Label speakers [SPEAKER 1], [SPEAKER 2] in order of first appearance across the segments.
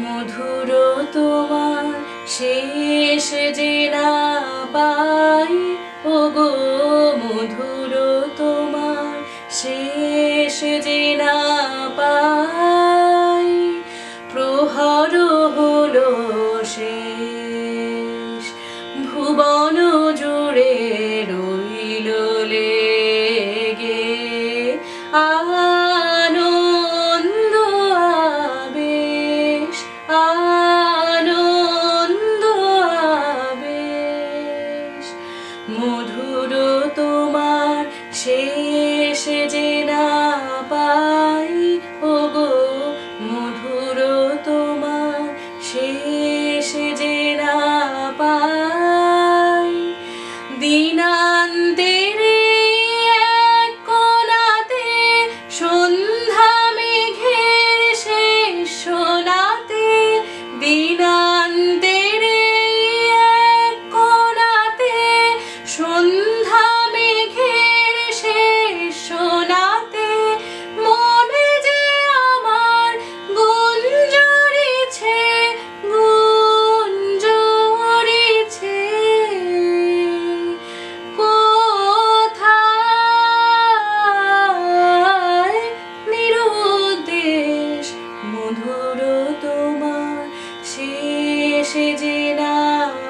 [SPEAKER 1] মধুর তোমার শেষ যে না পাই, ওগো মধুর তোমার শেষ যে না পাই, প্রহর হলো শেষ, ভুবন জুড়ে রইল লেগে আনন্দ আবেশ, আনন্দ আবেশ। মধুর তোমার শেষ যে না পাই, ওগো মধুর তোমার শেষ যে না পাই, দিনান্তের এক কোণাতে সন্ধ্যা মেঘের শেষ সোনাতে, দিনান্তের এক কোণাতে সন্ধ্যা মেঘের শেষ সোনাতে, মনে যে আমার গুঞ্জরিছে, গুঞ্জরিছে কোথায় নিরুদ্দেশ, মধুর তোমার শেষ যে না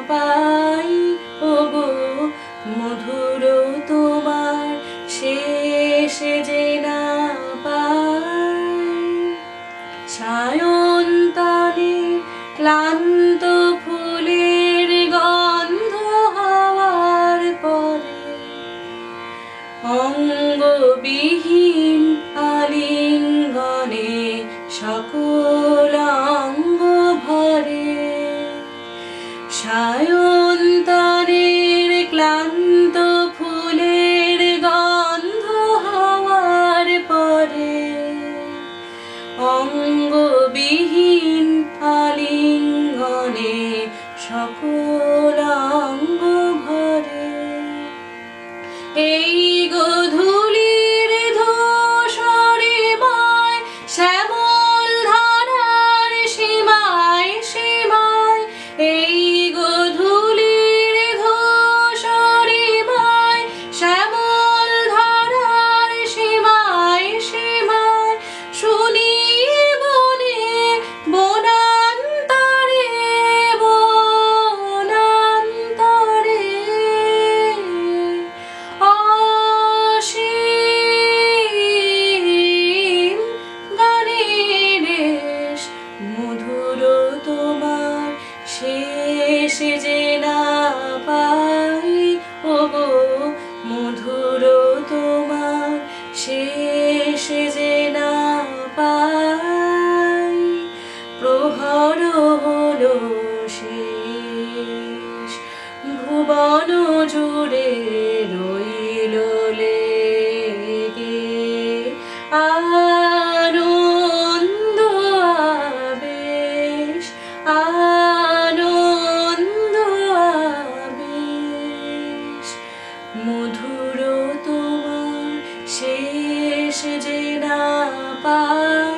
[SPEAKER 1] পাই, ওগো মধুর তোমার শেষ যে না পাই। সায়ন্তানে ক্লান্ত ফুলের গন্ধ হওয়ার পরে, অঙ্গবিহীন আলিঙ্গনে সকল অঙ্গ ভরে, সায়ন্তানের ক্লান্ত ফুলের গন্ধ হওয়ার পরে, অঙ্গবিহীন আলিঙ্গনে সকল অঙ্গ ভরে। এই গোধূলির ধূসরিময় শ্যামল ধারার সীমায় সীমায়, এই গোধূলির ধূসরিময় শ্যামল ধারার সীমায় সীমায়, শুনি বনে বনান্তরে বনান্তরে অসীম গানের রেশ, মধুর তোমার শেষ যে না পাই, ওগো মধুর তোমার শেষ যে না পাই, প্রহর হলো শেষ, ভুবন জুড়ে রইল লেগে আনন্দ আবেশ, আনন্দ আবেশ। মধুর তোমার শেষ যে না পাই।